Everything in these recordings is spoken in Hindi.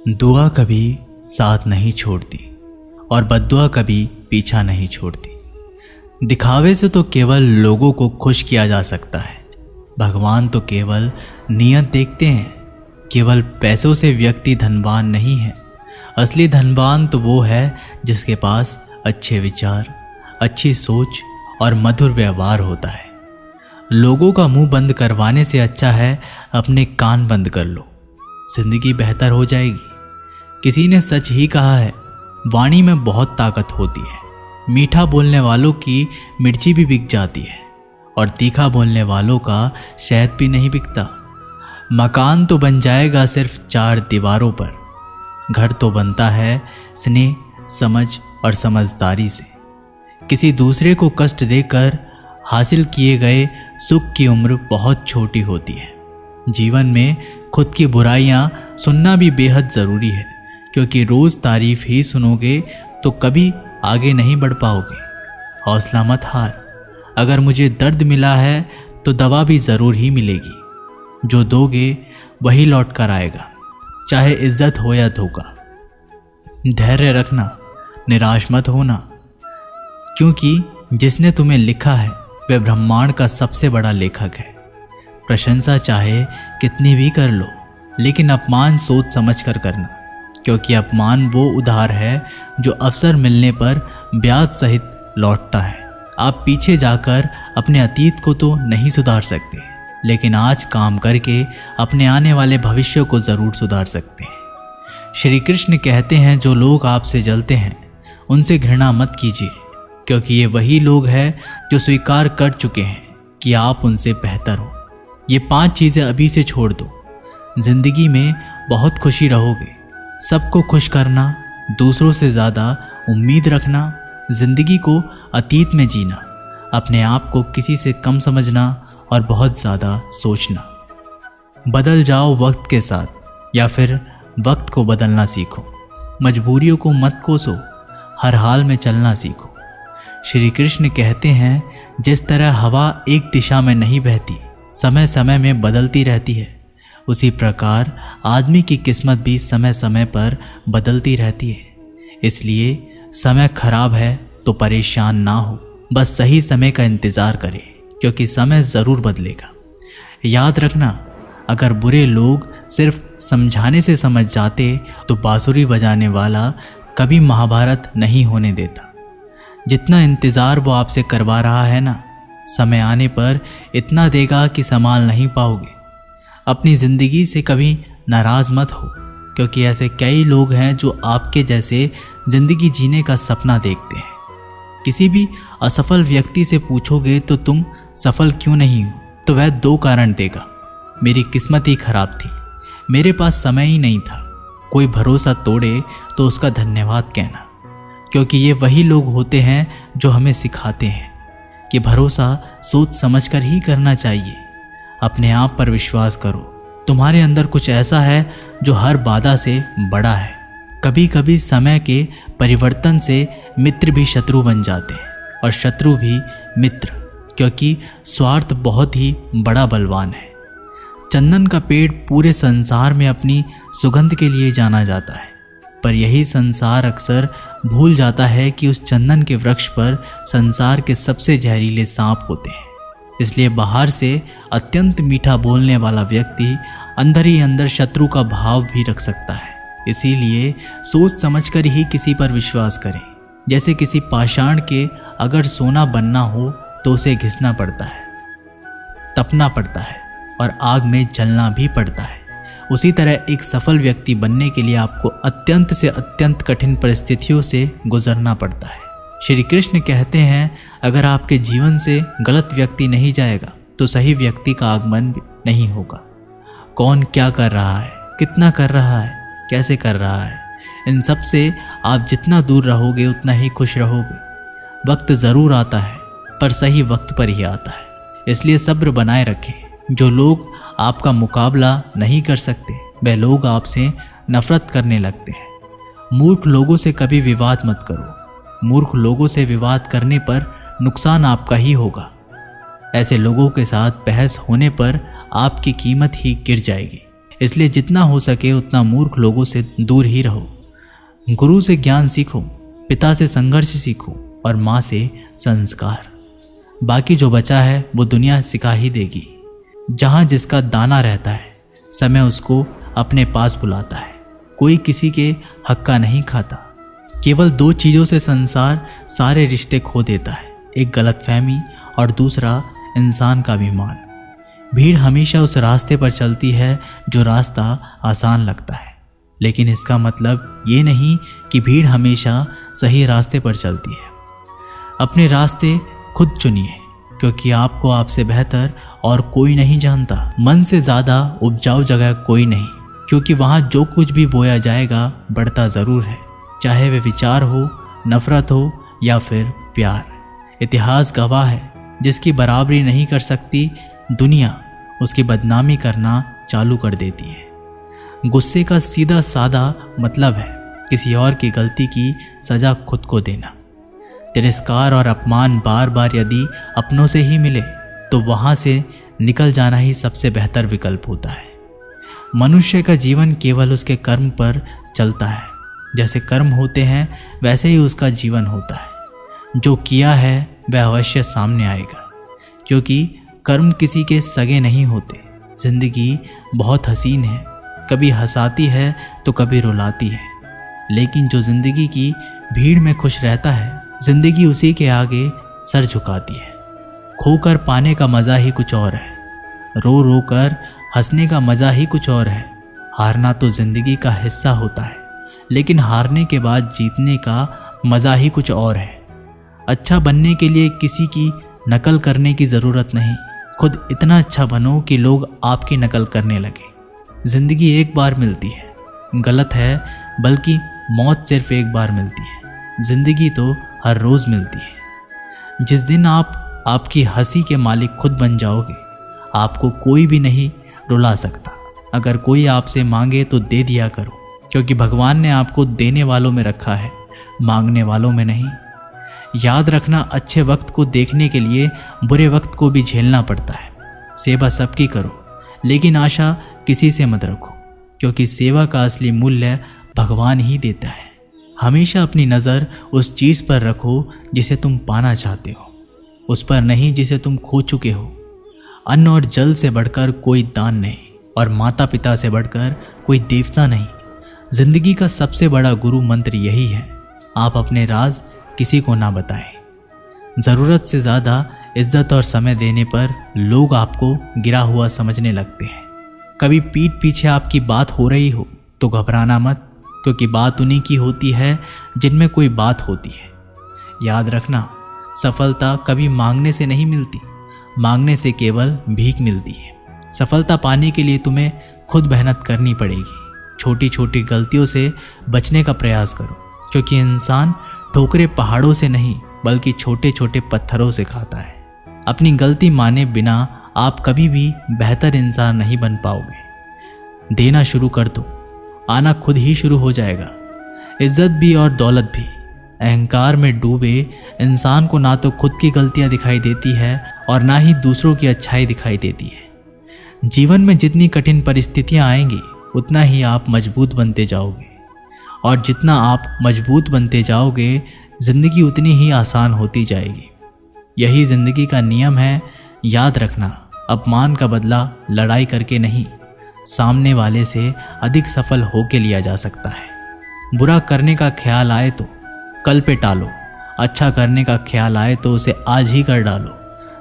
दुआ कभी साथ नहीं छोड़ती और बद्दुआ कभी पीछा नहीं छोड़ती। दिखावे से तो केवल लोगों को खुश किया जा सकता है। भगवान तो केवल नियत देखते हैं। केवल पैसों से व्यक्ति धनवान नहीं है। असली धनवान तो वो है जिसके पास अच्छे विचार, अच्छी सोच और मधुर व्यवहार होता है। लोगों का मुंह बंद करवाने से अच्छा है अपने कान बंद कर लो, जिंदगी बेहतर हो जाएगी। किसी ने सच ही कहा है, वाणी में बहुत ताकत होती है। मीठा बोलने वालों की मिर्ची भी बिक जाती है और तीखा बोलने वालों का शहद भी नहीं बिकता। मकान तो बन जाएगा सिर्फ 4 दीवारों पर, घर तो बनता है स्नेह, समझ और समझदारी से। किसी दूसरे को कष्ट देकर हासिल किए गए सुख की उम्र बहुत छोटी होती है। जीवन में खुद की बुराइयां सुनना भी बेहद ज़रूरी है, क्योंकि रोज़ तारीफ ही सुनोगे तो कभी आगे नहीं बढ़ पाओगे। हौसला मत हार। अगर मुझे दर्द मिला है तो दवा भी ज़रूर ही मिलेगी। जो दोगे वही लौट कर आएगा, चाहे इज्जत हो या धोखा। धैर्य रखना, निराश मत होना, क्योंकि जिसने तुम्हें लिखा है वह ब्रह्मांड का सबसे बड़ा लेखक है। प्रशंसा चाहे कितनी भी कर लो, लेकिन अपमान सोच समझ कर करना, क्योंकि अपमान वो उधार है जो अवसर मिलने पर ब्याज सहित लौटता है। आप पीछे जाकर अपने अतीत को तो नहीं सुधार सकते, लेकिन आज काम करके अपने आने वाले भविष्य को ज़रूर सुधार सकते हैं। श्री कृष्ण कहते हैं, जो लोग आपसे जलते हैं उनसे घृणा मत कीजिए, क्योंकि ये वही लोग हैं जो स्वीकार कर चुके हैं कि आप उनसे बेहतर हो। ये 5 चीज़ें अभी से छोड़ दो। जिंदगी में बहुत खुशी रहोगे। सबको खुश करना, दूसरों से ज़्यादा उम्मीद रखना, जिंदगी को अतीत में जीना, अपने आप को किसी से कम समझना और बहुत ज़्यादा सोचना। बदल जाओ वक्त के साथ, या फिर वक्त को बदलना सीखो। मजबूरियों को मत कोसो, हर हाल में चलना सीखो। श्री कृष्ण कहते हैं, जिस तरह हवा एक दिशा में नहीं बहती, समय समय में बदलती रहती है, उसी प्रकार आदमी की किस्मत भी समय समय पर बदलती रहती है। इसलिए समय खराब है तो परेशान ना हो, बस सही समय का इंतज़ार करें, क्योंकि समय ज़रूर बदलेगा। याद रखना, अगर बुरे लोग सिर्फ समझाने से समझ जाते तो बांसुरी बजाने वाला कभी महाभारत नहीं होने देता। जितना इंतज़ार वो आपसे करवा रहा है ना, समय आने पर इतना देगा कि संभाल नहीं पाओगे। अपनी ज़िंदगी से कभी नाराज़ मत हो, क्योंकि ऐसे कई लोग हैं जो आपके जैसे ज़िंदगी जीने का सपना देखते हैं। किसी भी असफल व्यक्ति से पूछोगे तो तुम सफल क्यों नहीं हो, तो वह 2 कारण देगा। मेरी किस्मत ही खराब थी, मेरे पास समय ही नहीं था। कोई भरोसा तोड़े तो उसका धन्यवाद कहना, क्योंकि ये वही लोग होते हैं जो हमें सिखाते हैं कि भरोसा सोच समझकर ही करना चाहिए। अपने आप पर विश्वास करो। तुम्हारे अंदर कुछ ऐसा है जो हर बाधा से बड़ा है। कभी कभी समय के परिवर्तन से मित्र भी शत्रु बन जाते हैं और शत्रु भी मित्र, क्योंकि स्वार्थ बहुत ही बड़ा बलवान है। चंदन का पेड़ पूरे संसार में अपनी सुगंध के लिए जाना जाता है, पर यही संसार अक्सर भूल जाता है कि उस चंदन के वृक्ष पर संसार के सबसे जहरीले सांप होते हैं। इसलिए बाहर से अत्यंत मीठा बोलने वाला व्यक्ति अंदर ही अंदर शत्रु का भाव भी रख सकता है। इसीलिए सोच समझकर ही किसी पर विश्वास करें। जैसे किसी पाषाण के अगर सोना बनना हो तो उसे घिसना पड़ता है, तपना पड़ता है और आग में जलना भी पड़ता है। उसी तरह एक सफल व्यक्ति बनने के लिए आपको अत्यंत से अत्यंत कठिन परिस्थितियों से गुजरना पड़ता है। श्री कृष्ण कहते हैं, अगर आपके जीवन से गलत व्यक्ति नहीं जाएगा तो सही व्यक्ति का आगमन नहीं होगा। कौन क्या कर रहा है, कितना कर रहा है, कैसे कर रहा है, इन सब से आप जितना दूर रहोगे उतना ही खुश रहोगे। वक्त ज़रूर आता है, पर सही वक्त पर ही आता है। इसलिए सब्र बनाए रखें। जो लोग आपका मुकाबला नहीं कर सकते, वह लोग आपसे नफरत करने लगते हैं। मूर्ख लोगों से कभी विवाद मत करो। मूर्ख लोगों से विवाद करने पर नुकसान आपका ही होगा। ऐसे लोगों के साथ बहस होने पर आपकी कीमत ही गिर जाएगी। इसलिए जितना हो सके उतना मूर्ख लोगों से दूर ही रहो। गुरु से ज्ञान सीखो, पिता से संघर्ष सीखो और माँ से संस्कार। बाकी जो बचा है वो दुनिया सिखा ही देगी। जहाँ जिसका दाना रहता है, समय उसको अपने पास बुलाता है। कोई किसी के हक का नहीं खाता। केवल दो चीज़ों से संसार सारे रिश्ते खो देता है, एक गलतफहमी और दूसरा इंसान का अभिमान। भीड़ हमेशा उस रास्ते पर चलती है जो रास्ता आसान लगता है, लेकिन इसका मतलब ये नहीं कि भीड़ हमेशा सही रास्ते पर चलती है। अपने रास्ते खुद चुनिए, क्योंकि आपको आपसे बेहतर और कोई नहीं जानता। मन से ज़्यादा उपजाऊ जगह कोई नहीं, क्योंकि वहाँ जो कुछ भी बोया जाएगा बढ़ता ज़रूर है, चाहे वे विचार हो, नफरत हो या फिर प्यार। इतिहास गवाह है, जिसकी बराबरी नहीं कर सकती दुनिया उसकी बदनामी करना चालू कर देती है। गुस्से का सीधा सादा मतलब है किसी और की गलती की सज़ा खुद को देना। तिरस्कार और अपमान बार बार यदि अपनों से ही मिले तो वहाँ से निकल जाना ही सबसे बेहतर विकल्प होता है। मनुष्य का जीवन केवल उसके कर्म पर चलता है। जैसे कर्म होते हैं वैसे ही उसका जीवन होता है। जो किया है वह अवश्य सामने आएगा, क्योंकि कर्म किसी के सगे नहीं होते। जिंदगी बहुत हसीन है, कभी हंसाती है तो कभी रुलाती है, लेकिन जो जिंदगी की भीड़ में खुश रहता है, जिंदगी उसी के आगे सर झुकाती है। खोकर पाने का मज़ा ही कुछ और है, रो रो कर हंसने का मज़ा ही कुछ और है। हारना तो जिंदगी का हिस्सा होता है, लेकिन हारने के बाद जीतने का मज़ा ही कुछ और है। अच्छा बनने के लिए किसी की नकल करने की ज़रूरत नहीं, खुद इतना अच्छा बनो कि लोग आपकी नकल करने लगे। ज़िंदगी एक बार मिलती है, गलत है, बल्कि मौत सिर्फ एक बार मिलती है। ज़िंदगी तो हर रोज़ मिलती है। जिस दिन आप आपकी हंसी के मालिक खुद बन जाओगे, आपको कोई भी नहीं रुला सकता। अगर कोई आपसे मांगे तो दे दिया करो, क्योंकि भगवान ने आपको देने वालों में रखा है, मांगने वालों में नहीं। याद रखना, अच्छे वक्त को देखने के लिए बुरे वक्त को भी झेलना पड़ता है। सेवा सबकी करो, लेकिन आशा किसी से मत रखो, क्योंकि सेवा का असली मूल्य भगवान ही देता है। हमेशा अपनी नज़र उस चीज़ पर रखो जिसे तुम पाना चाहते हो, उस पर नहीं जिसे तुम खो चुके हो। अन्न और जल से बढ़कर कोई दान नहीं, और माता पिता से बढ़कर कोई देवता नहीं। जिंदगी का सबसे बड़ा गुरु मंत्र यही है, आप अपने राज किसी को ना बताएं। ज़रूरत से ज़्यादा इज्जत और समय देने पर लोग आपको गिरा हुआ समझने लगते हैं। कभी पीठ पीछे आपकी बात हो रही हो तो घबराना मत, क्योंकि बात उन्हीं की होती है जिनमें कोई बात होती है। याद रखना, सफलता कभी मांगने से नहीं मिलती, मांगने से केवल भीख मिलती है। सफलता पाने के लिए तुम्हें खुद मेहनत करनी पड़ेगी। छोटी छोटी गलतियों से बचने का प्रयास करो, क्योंकि इंसान ठोकरे पहाड़ों से नहीं बल्कि छोटे छोटे पत्थरों से खाता है। अपनी गलती माने बिना आप कभी भी बेहतर इंसान नहीं बन पाओगे। देना शुरू कर दो, आना खुद ही शुरू हो जाएगा। इज्जत भी और दौलत भी। अहंकार में डूबे इंसान को ना तो खुद की गलतियां दिखाई देती है और ना ही दूसरों की अच्छाई दिखाई देती है। जीवन में जितनी कठिन परिस्थितियां आएंगी उतना ही आप मजबूत बनते जाओगे, और जितना आप मजबूत बनते जाओगे जिंदगी उतनी ही आसान होती जाएगी। यही जिंदगी का नियम है। याद रखना, अपमान का बदला लड़ाई करके नहीं, सामने वाले से अधिक सफल होके लिया जा सकता है। बुरा करने का ख्याल आए तो कल पे टालो, अच्छा करने का ख्याल आए तो उसे आज ही कर डालो।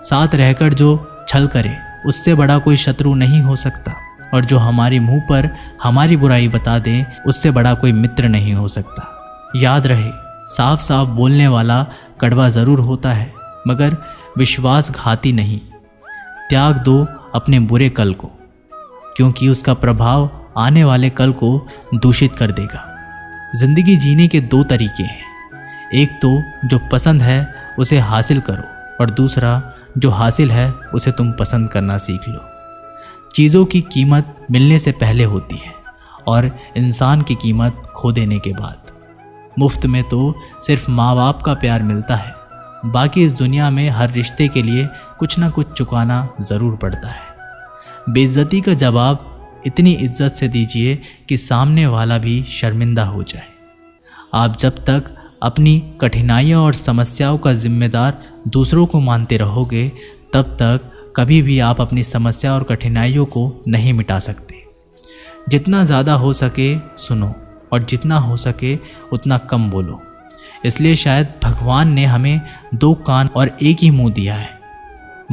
साथ रहकर जो छल करे उससे बड़ा कोई शत्रु नहीं हो सकता, और जो हमारे मुंह पर हमारी बुराई बता दे उससे बड़ा कोई मित्र नहीं हो सकता। याद रहे, साफ साफ बोलने वाला कड़वा ज़रूर होता है, मगर विश्वासघाती नहीं। त्याग दो अपने बुरे कल को, क्योंकि उसका प्रभाव आने वाले कल को दूषित कर देगा। जिंदगी जीने के दो तरीके हैं, एक तो जो पसंद है उसे हासिल करो, और दूसरा जो हासिल है उसे तुम पसंद करना सीख लो। चीज़ों की कीमत मिलने से पहले होती है, और इंसान की कीमत खो देने के बाद। मुफ्त में तो सिर्फ माँ बाप का प्यार मिलता है, बाकी इस दुनिया में हर रिश्ते के लिए कुछ ना कुछ चुकाना ज़रूर पड़ता है। बेइज्जती का जवाब इतनी इज्जत से दीजिए कि सामने वाला भी शर्मिंदा हो जाए। आप जब तक अपनी कठिनाइयों और समस्याओं का जिम्मेदार दूसरों को मानते रहोगे, तब तक कभी भी आप अपनी समस्या और कठिनाइयों को नहीं मिटा सकते। जितना ज़्यादा हो सके सुनो और जितना हो सके उतना कम बोलो। इसलिए शायद भगवान ने हमें 2 कान और एक ही मुंह दिया है।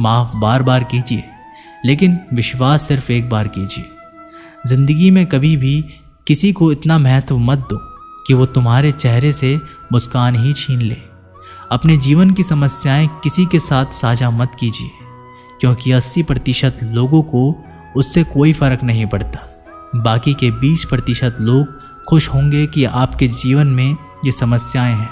माफ़ बार बार कीजिए, लेकिन विश्वास सिर्फ एक बार कीजिए। ज़िंदगी में कभी भी किसी को इतना महत्व मत दो कि वो तुम्हारे चेहरे से मुस्कान ही छीन ले। अपने जीवन की समस्याएं किसी के साथ साझा मत कीजिए, क्योंकि 80% लोगों को उससे कोई फ़र्क नहीं पड़ता। बाकी के 20% लोग खुश होंगे कि आपके जीवन में ये समस्याएं हैं।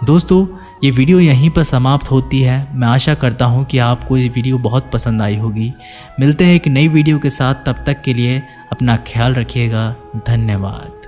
दोस्तों, ये वीडियो यहीं पर समाप्त होती है। मैं आशा करता हूँ कि आपको ये वीडियो बहुत पसंद आई होगी। मिलते हैं एक नई वीडियो के साथ, तब तक के लिए अपना ख्याल रखिएगा। धन्यवाद।